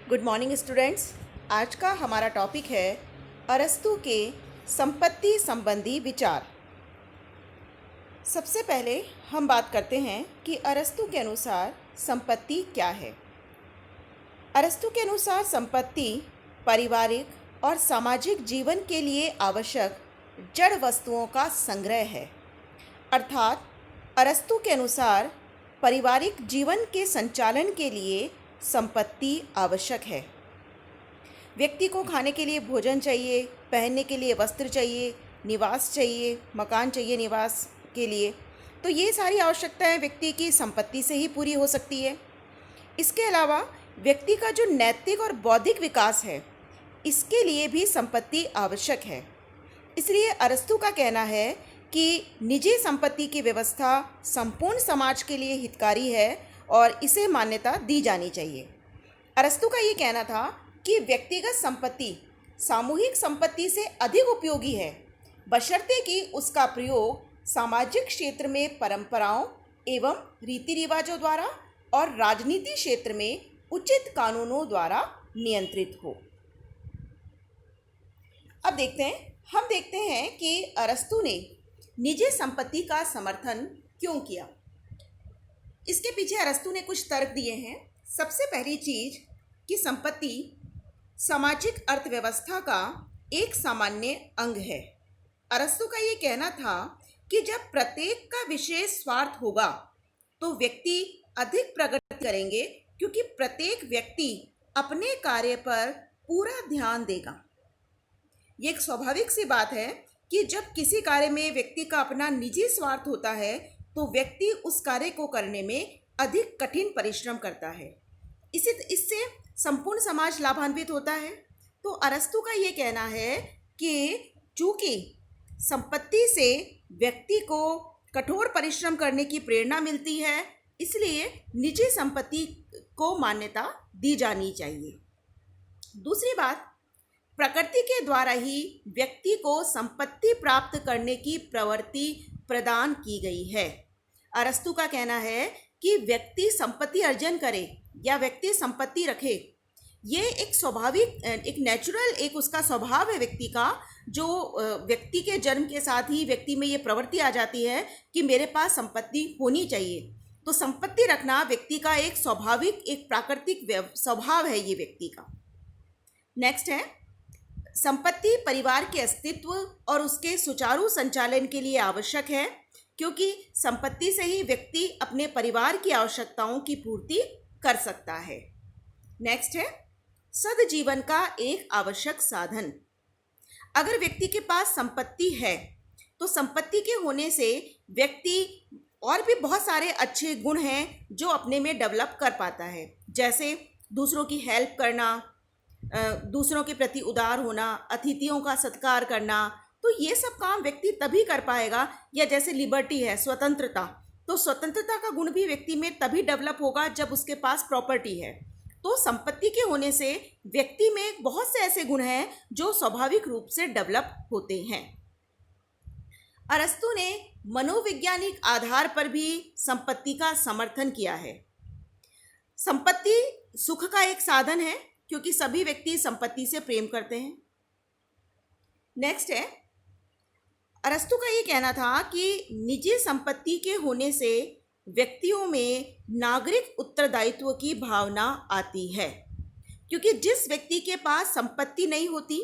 Good morning students. आज का हमारा टॉपिक है अरस्तु के संपत्ति संबंधी विचार। सबसे पहले हम बात करते हैं कि अरस्तु के अनुसार संपत्ति क्या है। अरस्तु के अनुसार संपत्ति पारिवारिक और सामाजिक जीवन के लिए आवश्यक जड़ वस्तुओं का संग्रह है। अर्थात अरस्तु के अनुसार पारिवारिक जीवन के संचालन के लिए संपत्ति आवश्यक है। व्यक्ति को खाने के लिए भोजन चाहिए, पहनने के लिए वस्त्र चाहिए, निवास चाहिए, मकान चाहिए निवास के लिए। तो ये सारी आवश्यकताएं व्यक्ति की संपत्ति से ही पूरी हो सकती है। इसके अलावा व्यक्ति का जो नैतिक और बौद्धिक विकास है, इसके लिए भी संपत्ति आवश्यक है। इसलिए अरस्तु का कहना है कि निजी संपत्ति की व्यवस्था संपूर्ण समाज के लिए हितकारी है और इसे मान्यता दी जानी चाहिए। अरस्तु का ये कहना था कि व्यक्तिगत संपत्ति सामूहिक संपत्ति से अधिक उपयोगी है, बशर्ते कि उसका प्रयोग सामाजिक क्षेत्र में परंपराओं एवं रीति रिवाजों द्वारा और राजनीति क्षेत्र में उचित कानूनों द्वारा नियंत्रित हो। अब हम देखते हैं कि अरस्तु ने निजी संपत्ति का समर्थन क्यों किया। इसके पीछे अरस्तु ने कुछ तर्क दिए हैं। सबसे पहली चीज कि संपत्ति सामाजिक अर्थव्यवस्था का एक सामान्य अंग है। अरस्तु का ये कहना था कि जब प्रत्येक का विशेष स्वार्थ होगा तो व्यक्ति अधिक प्रगति करेंगे, क्योंकि प्रत्येक व्यक्ति अपने कार्य पर पूरा ध्यान देगा। ये एक स्वाभाविक सी बात है कि जब किसी कार्य में व्यक्ति का अपना निजी स्वार्थ होता है तो व्यक्ति उस कार्य को करने में अधिक कठिन परिश्रम करता है। इससे संपूर्ण समाज लाभान्वित होता है। तो अरस्तु का ये कहना है कि चूंकि संपत्ति से व्यक्ति को कठोर परिश्रम करने की प्रेरणा मिलती है, इसलिए निजी संपत्ति को मान्यता दी जानी चाहिए। दूसरी बात, प्रकृति के द्वारा ही व्यक्ति को संपत्ति प्राप्त करने की प्रवृत्ति प्रदान की गई है। अरस्तु का कहना है कि व्यक्ति संपत्ति अर्जन करे या व्यक्ति संपत्ति रखे, ये एक स्वाभाविक, एक नेचुरल, एक उसका स्वभाव है व्यक्ति का, जो व्यक्ति के जन्म के साथ ही व्यक्ति में ये प्रवृत्ति आ जाती है कि मेरे पास संपत्ति होनी चाहिए। तो संपत्ति रखना व्यक्ति का एक स्वाभाविक, एक प्राकृतिक स्वभाव है ये व्यक्ति का। नेक्स्ट है, संपत्ति परिवार के अस्तित्व और उसके सुचारू संचालन के लिए आवश्यक है, क्योंकि संपत्ति से ही व्यक्ति अपने परिवार की आवश्यकताओं की पूर्ति कर सकता है। नेक्स्ट है, सद्जीवन का एक आवश्यक साधन। अगर व्यक्ति के पास संपत्ति है तो संपत्ति के होने से व्यक्ति और भी बहुत सारे अच्छे गुण हैं जो अपने में डेवलप कर पाता है, जैसे दूसरों की हेल्प करना, दूसरों के प्रति उदार होना, अतिथियों का सत्कार करना। तो ये सब काम व्यक्ति तभी कर पाएगा, या जैसे लिबर्टी है, स्वतंत्रता, तो स्वतंत्रता का गुण भी व्यक्ति में तभी डेवलप होगा जब उसके पास प्रॉपर्टी है। तो संपत्ति के होने से व्यक्ति में बहुत से ऐसे गुण हैं जो स्वाभाविक रूप से डेवलप होते हैं। अरस्तु ने मनोवैज्ञानिक आधार पर भी संपत्ति का समर्थन किया है। संपत्ति सुख का एक साधन है, क्योंकि सभी व्यक्ति संपत्ति से प्रेम करते हैं। नेक्स्ट है, अरस्तु का ये कहना था कि निजी संपत्ति के होने से व्यक्तियों में नागरिक उत्तरदायित्व की भावना आती है, क्योंकि जिस व्यक्ति के पास संपत्ति नहीं होती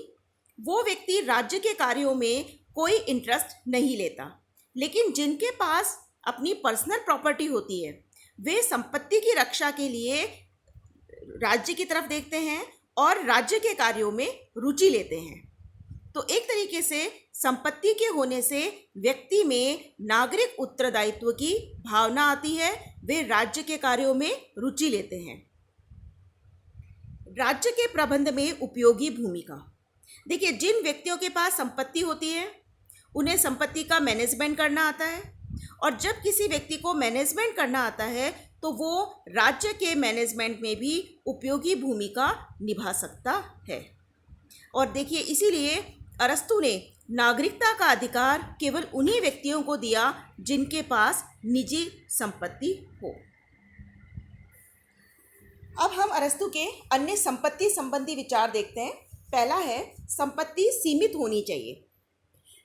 वो व्यक्ति राज्य के कार्यों में कोई इंटरेस्ट नहीं लेता, लेकिन जिनके पास अपनी पर्सनल प्रॉपर्टी होती है वे संपत्ति की रक्षा के लिए राज्य की तरफ देखते हैं और राज्य के कार्यों में रुचि लेते हैं। तो एक तरीके से संपत्ति के होने से व्यक्ति में नागरिक उत्तरदायित्व की भावना आती है, वे राज्य के कार्यों में रुचि लेते हैं। राज्य के प्रबंध में उपयोगी भूमिका। देखिए, जिन व्यक्तियों के पास संपत्ति होती है उन्हें संपत्ति का मैनेजमेंट करना आता है, और जब किसी व्यक्ति को मैनेजमेंट करना आता है तो वो राज्य के मैनेजमेंट में भी उपयोगी भूमिका निभा सकता है। और देखिए, इसीलिए अरस्तु ने नागरिकता का अधिकार केवल उन्हीं व्यक्तियों को दिया जिनके पास निजी संपत्ति हो। अब हम अरस्तु के अन्य संपत्ति संबंधी विचार देखते हैं। पहला है संपत्ति सीमित होनी चाहिए।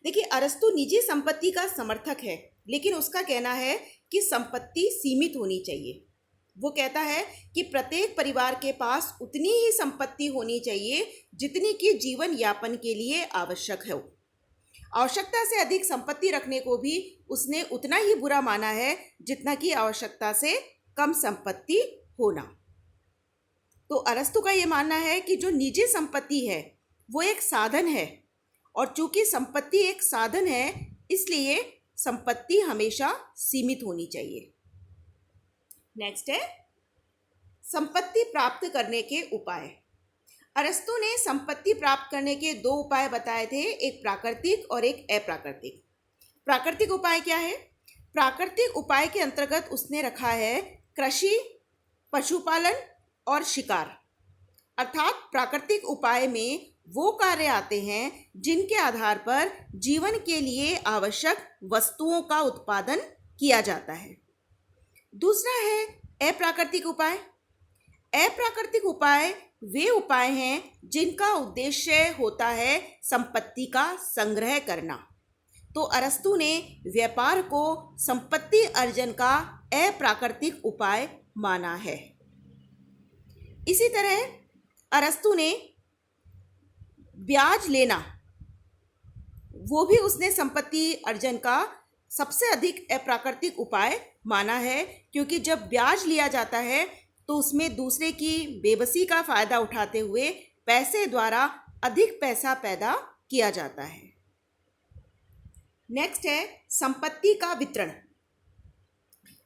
देखिए, अरस्तु निजी संपत्ति का समर्थक है, लेकिन उसका कहना है कि संपत्ति सीमित होनी चाहिए। वो कहता है कि प्रत्येक परिवार के पास उतनी ही संपत्ति होनी चाहिए जितनी कि जीवन यापन के लिए आवश्यक है। आवश्यकता से अधिक संपत्ति रखने को भी उसने उतना ही बुरा माना है जितना कि आवश्यकता से कम संपत्ति होना। तो अरस्तु का ये मानना है कि जो निजी संपत्ति है वो एक साधन है, और चूंकि संपत्ति एक साधन है इसलिए संपत्ति हमेशा सीमित होनी चाहिए। नेक्स्ट है संपत्ति प्राप्त करने के उपाय। अरस्तु ने संपत्ति प्राप्त करने के दो उपाय बताए थे, एक प्राकृतिक और एक अप्राकृतिक। प्राकृतिक उपाय क्या है? प्राकृतिक उपाय के अंतर्गत उसने रखा है कृषि, पशुपालन और शिकार। अर्थात प्राकृतिक उपाय में वो कार्य आते हैं जिनके आधार पर जीवन के लिए आवश्यक वस्तुओं का उत्पादन किया जाता है। दूसरा है अप्राकृतिक उपाय। अप्राकृतिक उपाय वे उपाय हैं जिनका उद्देश्य होता है संपत्ति का संग्रह करना। तो अरस्तु ने व्यापार को संपत्ति अर्जन का अप्राकृतिक उपाय माना है। इसी तरह अरस्तु ने ब्याज लेना, वो भी उसने संपत्ति अर्जन का सबसे अधिक अप्राकृतिक उपाय माना है, क्योंकि जब ब्याज लिया जाता है तो उसमें दूसरे की बेबसी का फायदा उठाते हुए पैसे द्वारा अधिक पैसा पैदा किया जाता है। नेक्स्ट है संपत्ति का वितरण।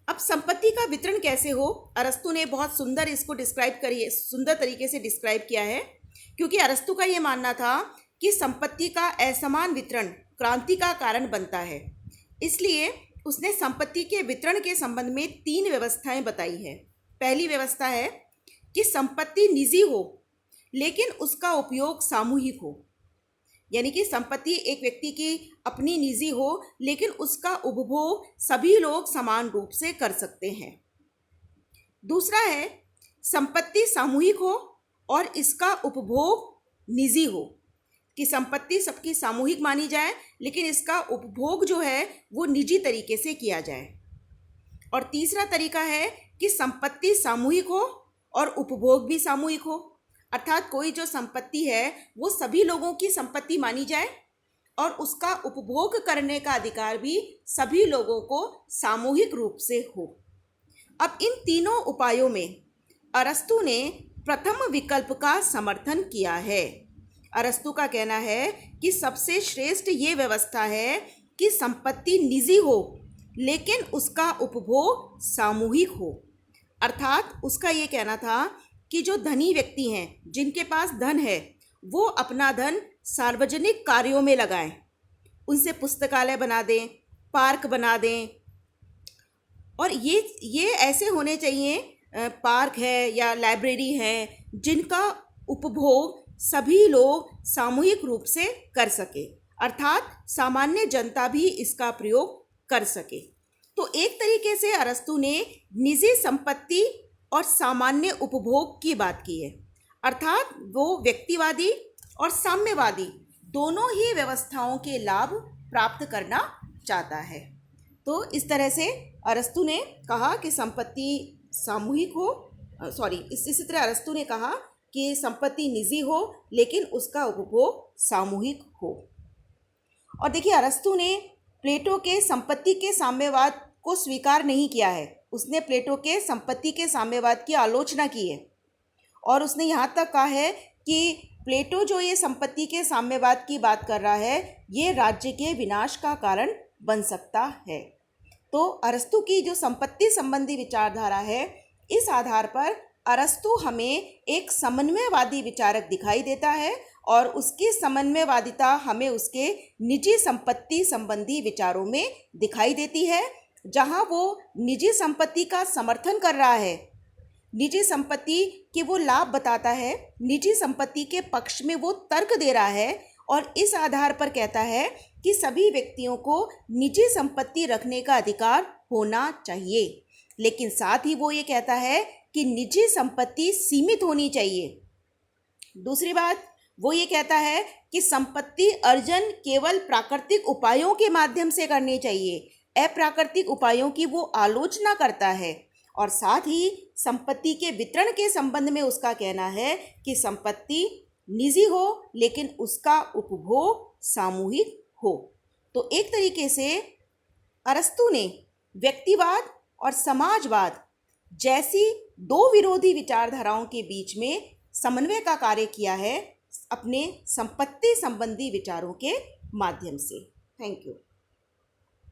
अब संपत्ति का वितरण कैसे हो, अरस्तु ने बहुत सुंदर इसको सुंदर तरीके से डिस्क्राइब किया है, क्योंकि अरस्तु का ये मानना था कि संपत्ति का असमान वितरण क्रांति का कारण बनता है। इसलिए उसने संपत्ति के वितरण के संबंध में 3 व्यवस्थाएं बताई है। पहली व्यवस्था है कि संपत्ति निजी हो लेकिन उसका उपयोग सामूहिक हो, यानी कि संपत्ति एक व्यक्ति की अपनी निजी हो लेकिन उसका उपभोग सभी लोग समान रूप से कर सकते हैं। दूसरा है संपत्ति सामूहिक हो और इसका उपभोग निजी हो, कि संपत्ति सबकी सामूहिक मानी जाए लेकिन इसका उपभोग जो है वो निजी तरीके से किया जाए। और तीसरा तरीका है कि संपत्ति सामूहिक हो और उपभोग भी सामूहिक हो, अर्थात कोई जो संपत्ति है वो सभी लोगों की संपत्ति मानी जाए और उसका उपभोग करने का अधिकार भी सभी लोगों को सामूहिक रूप से हो। अब इन तीनों उपायों में अरस्तु ने प्रथम विकल्प का समर्थन किया है। अरस्तु का कहना है कि सबसे श्रेष्ठ ये व्यवस्था है कि संपत्ति निजी हो लेकिन उसका उपभोग सामूहिक हो। अर्थात उसका ये कहना था कि जो धनी व्यक्ति हैं, जिनके पास धन है, वो अपना धन सार्वजनिक कार्यों में लगाएं, उनसे पुस्तकालय बना दें, पार्क बना दें, और ये ऐसे होने चाहिए पार्क है या लाइब्रेरी है जिनका उपभोग सभी लोग सामूहिक रूप से कर सके, अर्थात सामान्य जनता भी इसका प्रयोग कर सके। तो एक तरीके से अरस्तु ने निजी संपत्ति और सामान्य उपभोग की बात की है, अर्थात वो व्यक्तिवादी और साम्यवादी दोनों ही व्यवस्थाओं के लाभ प्राप्त करना चाहता है। तो इस तरह से अरस्तु ने कहा कि संपत्ति सामूहिक हो, इसी तरह अरस्तु ने कहा कि संपत्ति निजी हो लेकिन उसका उपभोग सामूहिक हो। और देखिए, अरस्तु ने प्लेटो के संपत्ति के साम्यवाद को स्वीकार नहीं किया है। उसने प्लेटो के संपत्ति के साम्यवाद की आलोचना की है और उसने यहाँ तक कहा है कि प्लेटो जो ये संपत्ति के साम्यवाद की बात कर रहा है ये राज्य के विनाश का कारण बन सकता है। तो अरस्तु की जो संपत्ति संबंधी विचारधारा है, इस आधार पर अरस्तु हमें एक समन्वयवादी विचारक दिखाई देता है और उसकी समन्वयवादिता हमें उसके निजी संपत्ति संबंधी विचारों में दिखाई देती है, जहां वो निजी संपत्ति का समर्थन कर रहा है, निजी संपत्ति के वो लाभ बताता है, निजी संपत्ति के पक्ष में वो तर्क दे रहा है और इस आधार पर कहता है कि सभी व्यक्तियों को निजी संपत्ति रखने का अधिकार होना चाहिए। लेकिन साथ ही वो ये कहता है कि निजी संपत्ति सीमित होनी चाहिए। दूसरी बात, वो ये कहता है कि संपत्ति अर्जन केवल प्राकृतिक उपायों के माध्यम से करनी चाहिए। अप्राकृतिक उपायों की वो आलोचना करता है। और साथ ही संपत्ति के वितरण के संबंध में उसका कहना है कि संपत्ति निजी हो लेकिन उसका उपभोग सामूहिक हो। तो एक तरीके से अरस्तु ने व्यक्तिवाद और समाजवाद जैसी दो विरोधी विचारधाराओं के बीच में समन्वय का कार्य किया है अपने संपत्ति संबंधी विचारों के माध्यम से। Thank you.